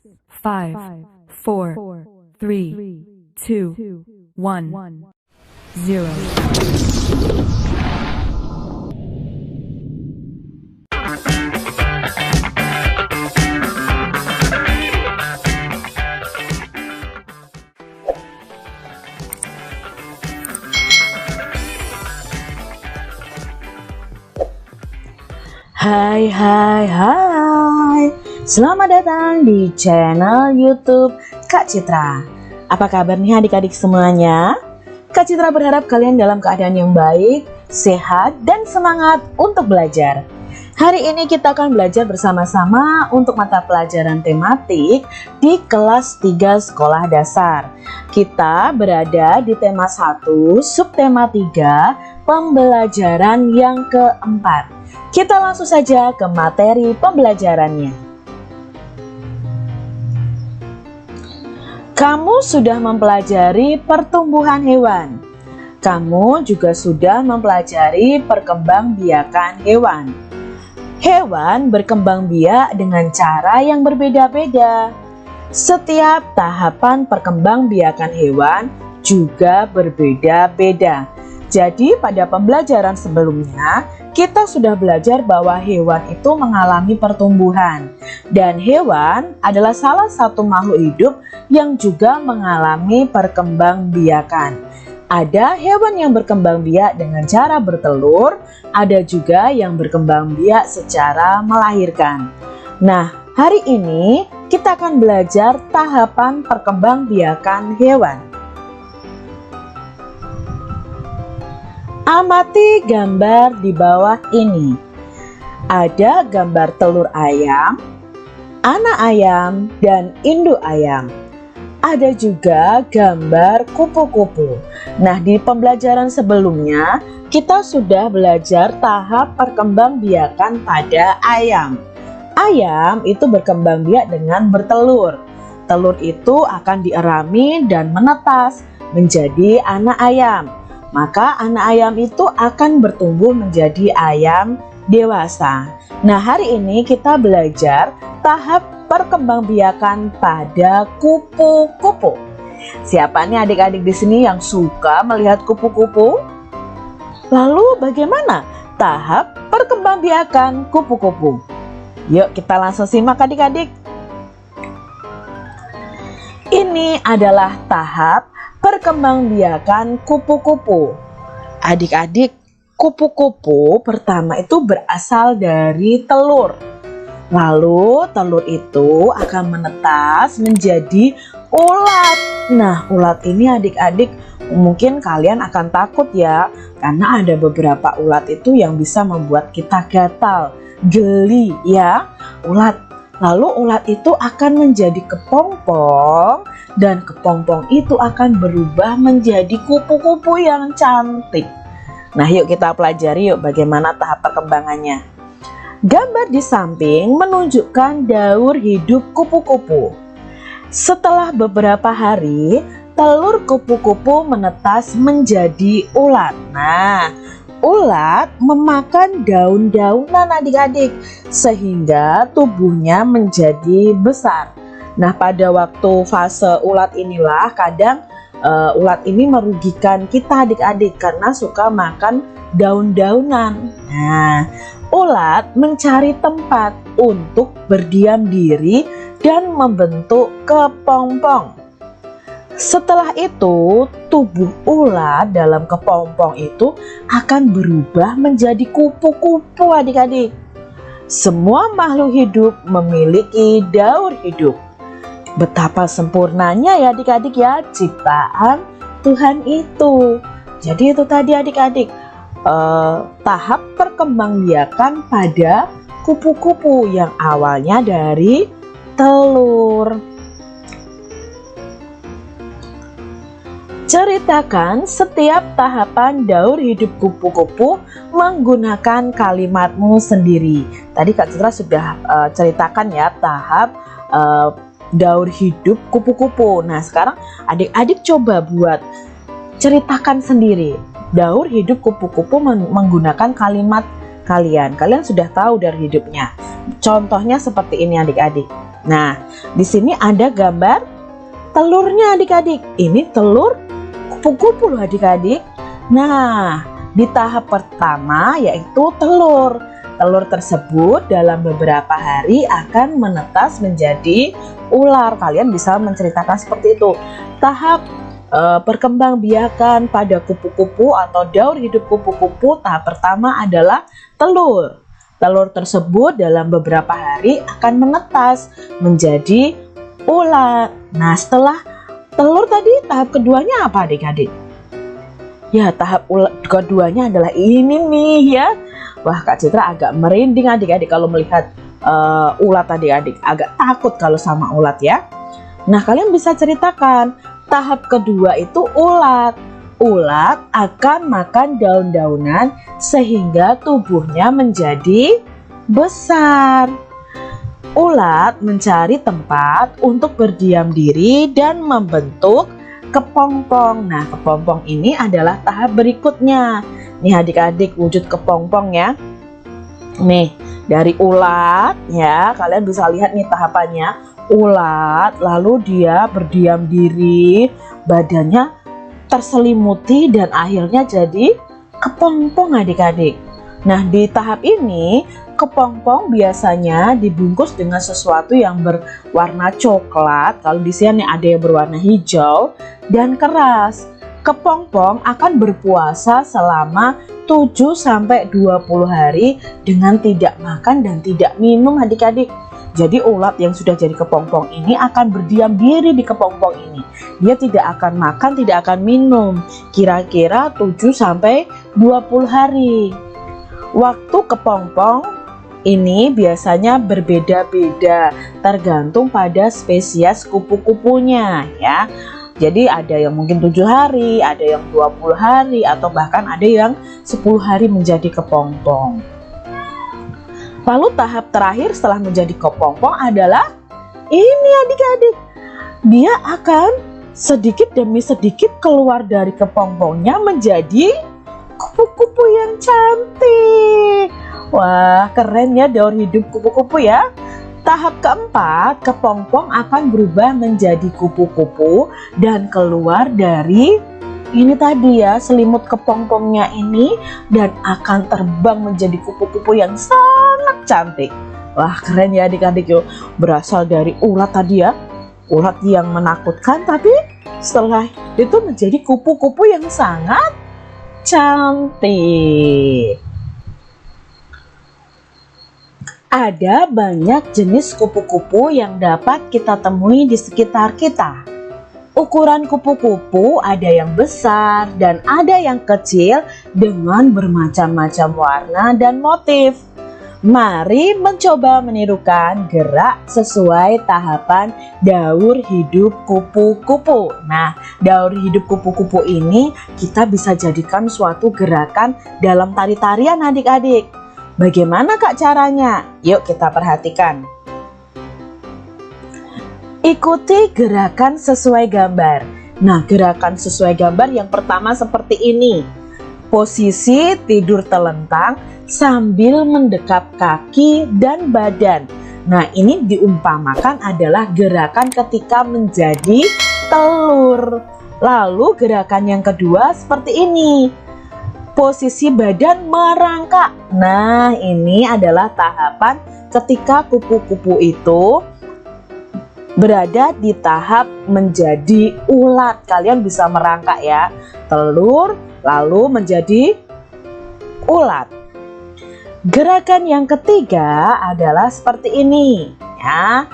5, 4, 3, 2, 1, 0. Hai, selamat datang di channel YouTube Kak Citra. Apa kabar nih adik-adik semuanya? Kak Citra berharap kalian dalam keadaan yang baik, sehat, dan semangat untuk belajar. Hari ini kita akan belajar bersama-sama untuk mata pelajaran tematik di kelas 3 sekolah dasar. Kita berada di tema 1, subtema 3, pembelajaran yang keempat. Kita langsung saja ke materi pembelajarannya. Kamu sudah mempelajari pertumbuhan hewan. Kamu juga sudah mempelajari perkembangbiakan hewan. Hewan berkembang biak dengan cara yang berbeda-beda. Setiap tahapan perkembangbiakan hewan juga berbeda-beda. Jadi pada pembelajaran sebelumnya kita sudah belajar bahwa hewan itu mengalami pertumbuhan. Dan hewan adalah salah satu makhluk hidup yang juga mengalami perkembangbiakan. Ada hewan yang berkembang biak dengan cara bertelur, ada juga yang berkembang biak secara melahirkan. Nah, hari ini kita akan belajar tahapan perkembangbiakan hewan. Amati gambar di bawah ini. Ada gambar telur ayam, anak ayam, dan induk ayam. Ada juga gambar kupu-kupu. Nah, di pembelajaran sebelumnya kita sudah belajar tahap perkembangbiakan pada ayam. Ayam itu berkembang biak dengan bertelur. Telur itu akan dierami dan menetas menjadi anak ayam. Maka anak ayam itu akan bertumbuh menjadi ayam dewasa. Nah, hari ini kita belajar tahap perkembangbiakan pada kupu-kupu. Siapa nih adik-adik di sini yang suka melihat kupu-kupu? Lalu bagaimana tahap perkembangbiakan kupu-kupu? Yuk kita langsung simak adik-adik. Ini adalah tahap perkembangbiakan kupu-kupu. Adik-adik, kupu-kupu pertama itu berasal dari telur. Lalu telur itu akan menetas menjadi ulat. Nah, ulat ini adik-adik mungkin kalian akan takut ya, karena ada beberapa ulat itu yang bisa membuat kita gatal, geli ya, ulat. Lalu ulat itu akan menjadi kepompong dan kepompong itu akan berubah menjadi kupu-kupu yang cantik. Nah, yuk kita pelajari yuk bagaimana tahap perkembangannya. Gambar di samping menunjukkan daur hidup kupu-kupu. Setelah beberapa hari, telur kupu-kupu menetas menjadi ulat. Nah, ulat memakan daun-daunan adik-adik sehingga tubuhnya menjadi besar. Nah, pada waktu fase ulat inilah kadang ulat ini merugikan kita adik-adik karena suka makan daun-daunan. Nah, ulat mencari tempat untuk berdiam diri dan membentuk kepompong. Setelah itu, tubuh ulat dalam kepompong itu akan berubah menjadi kupu-kupu adik-adik. Semua makhluk hidup memiliki daur hidup. Betapa sempurnanya ya adik-adik ya ciptaan Tuhan itu. Jadi itu tadi adik-adik tahap perkembangbiakan pada kupu-kupu yang awalnya dari telur. Ceritakan setiap tahapan daur hidup kupu-kupu menggunakan kalimatmu sendiri. Tadi Kak Citra sudah ceritakan ya tahap daur hidup kupu-kupu. Nah, sekarang adik-adik coba buat ceritakan sendiri daur hidup kupu-kupu menggunakan kalimat kalian sudah tahu dari hidupnya. Contohnya seperti ini adik-adik. Nah, di sini ada gambar telurnya adik-adik. Ini telur kupu-kupu loh adik-adik. Nah, di tahap pertama yaitu telur. Telur tersebut dalam beberapa hari akan menetas menjadi ular. Kalian bisa menceritakan seperti itu. Tahap perkembangbiakan pada kupu-kupu atau daur hidup kupu-kupu tahap pertama adalah telur. Telur tersebut dalam beberapa hari akan menetas menjadi ular. Nah, setelah telur tadi tahap keduanya apa adik-adik? Ya, tahap keduanya adalah ini nih ya. Wah, Kak Citra agak merinding adik-adik kalau melihat ulat adik-adik. Agak takut kalau sama ulat ya. Nah, kalian bisa ceritakan tahap kedua itu ulat. Ulat akan makan daun-daunan sehingga tubuhnya menjadi besar. Ulat mencari tempat untuk berdiam diri dan membentuk kepompong. Nah, kepompong ini adalah tahap berikutnya. Nih adik-adik, wujud kepompong ya. Nih, dari ulat ya, kalian bisa lihat nih tahapannya. Ulat, lalu dia berdiam diri, badannya terselimuti dan akhirnya jadi kepompong adik-adik. Nah, di tahap ini kepompong biasanya dibungkus dengan sesuatu yang berwarna coklat. Kalau di sini ada yang berwarna hijau dan keras. Kepompong akan berpuasa selama 7-20 hari dengan tidak makan dan tidak minum adik-adik. Jadi ulat yang sudah jadi kepompong ini akan berdiam diri di kepompong ini. Dia tidak akan makan, tidak akan minum. Kira-kira 7-20 hari. Waktu kepompong ini biasanya berbeda-beda tergantung pada spesies kupu-kupunya ya. Jadi ada yang mungkin 7 hari, ada yang 20 hari, atau bahkan ada yang 10 hari menjadi kepompong. Lalu tahap terakhir setelah menjadi kepompong adalah ini adik-adik. Dia akan sedikit demi sedikit keluar dari kepompongnya menjadi kupu-kupu yang cantik. Wah, keren ya daur hidup kupu-kupu ya. Tahap keempat, kepompong akan berubah menjadi kupu-kupu dan keluar dari ini tadi ya, selimut kepompongnya ini dan akan terbang menjadi kupu-kupu yang sangat cantik. Wah, keren ya adik-adik yuk. Berasal dari ulat tadi ya. Ulat yang menakutkan tapi setelah itu menjadi kupu-kupu yang sangat cantik. Ada banyak jenis kupu-kupu yang dapat kita temui di sekitar kita. Ukuran kupu-kupu ada yang besar dan ada yang kecil dengan bermacam-macam warna dan motif. Mari mencoba menirukan gerak sesuai tahapan daur hidup kupu-kupu. Nah, daur hidup kupu-kupu ini kita bisa jadikan suatu gerakan dalam tari-tarian adik-adik. Bagaimana Kak caranya? Yuk kita perhatikan. Ikuti gerakan sesuai gambar. Nah, gerakan sesuai gambar yang pertama seperti ini. Posisi tidur telentang sambil mendekap kaki dan badan. Nah, ini diumpamakan adalah gerakan ketika menjadi telur. Lalu gerakan yang kedua seperti ini. Posisi badan merangkak. Nah, ini adalah tahapan ketika kupu-kupu itu berada di tahap menjadi ulat. Kalian bisa merangkak ya. Telur lalu menjadi ulat. Gerakan yang ketiga adalah seperti ini ya.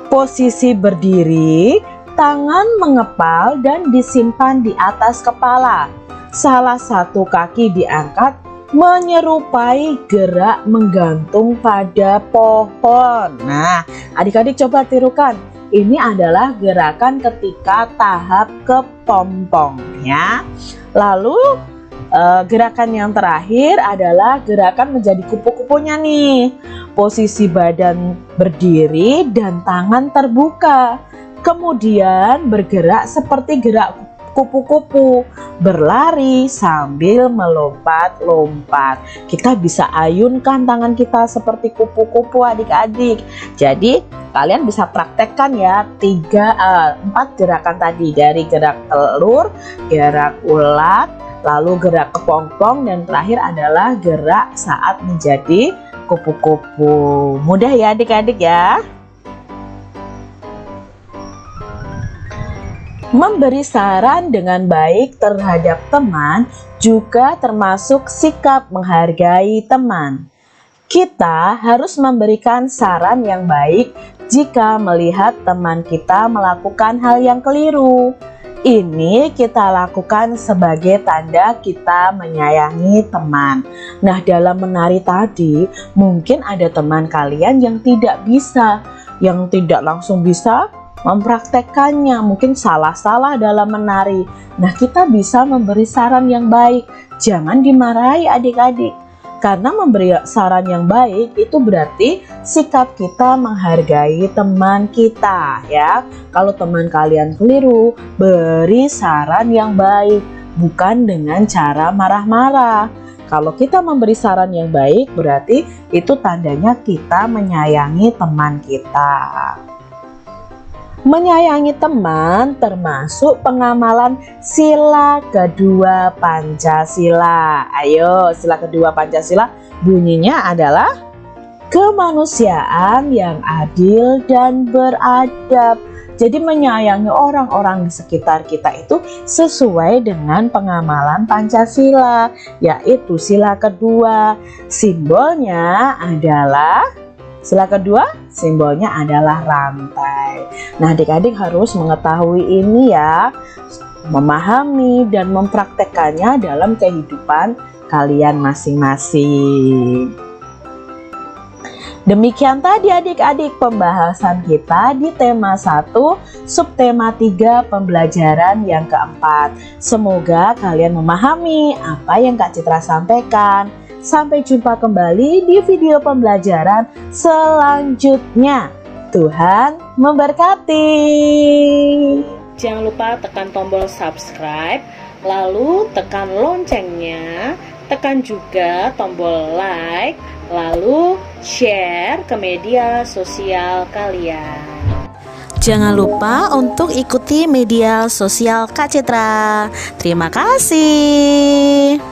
Posisi berdiri, tangan mengepal dan disimpan di atas kepala. Salah satu kaki diangkat menyerupai gerak menggantung pada pohon. Nah, adik-adik coba tirukan. Ini adalah gerakan ketika tahap kepompong ya. Lalu gerakan yang terakhir adalah gerakan menjadi kupu-kupunya nih. Posisi badan berdiri dan tangan terbuka. Kemudian bergerak seperti gerak kupu-kupu, berlari sambil melompat-lompat. Kita bisa ayunkan tangan kita seperti kupu-kupu adik-adik. Jadi kalian bisa praktekkan ya 4 gerakan tadi, dari gerak telur, gerak ulat, lalu gerak kepompong, dan terakhir adalah gerak saat menjadi kupu-kupu. Mudah ya adik-adik ya. Memberi saran dengan baik terhadap teman juga termasuk sikap menghargai teman. Kita harus memberikan saran yang baik jika melihat teman kita melakukan hal yang keliru. Ini kita lakukan sebagai tanda kita menyayangi teman. Nah, dalam menari tadi, mungkin ada teman kalian yang tidak langsung bisa mempraktekkannya, mungkin salah-salah dalam menari. Nah, kita bisa memberi saran yang baik. Jangan dimarahi adik-adik, karena memberi saran yang baik itu berarti sikap kita menghargai teman kita ya. Kalau teman kalian keliru, beri saran yang baik, bukan dengan cara marah-marah. Kalau kita memberi saran yang baik, berarti itu tandanya kita menyayangi teman kita. Menyayangi teman termasuk pengamalan sila kedua Pancasila. Ayo, sila kedua Pancasila bunyinya adalah kemanusiaan yang adil dan beradab. Jadi menyayangi orang-orang di sekitar kita itu sesuai dengan pengamalan Pancasila, yaitu sila kedua. Simbolnya adalah sila kedua, simbolnya adalah rantai. Nah, adik-adik harus mengetahui ini ya, memahami dan mempraktekkannya dalam kehidupan kalian masing-masing. Demikian tadi adik-adik pembahasan kita di tema 1, subtema 3, pembelajaran yang keempat. Semoga kalian memahami apa yang Kak Citra sampaikan. Sampai jumpa kembali di video pembelajaran selanjutnya. Tuhan memberkati. Jangan lupa tekan tombol subscribe, lalu tekan loncengnya, tekan juga tombol like, lalu share ke media sosial kalian. Jangan lupa untuk ikuti media sosial Kak Citra. Terima kasih.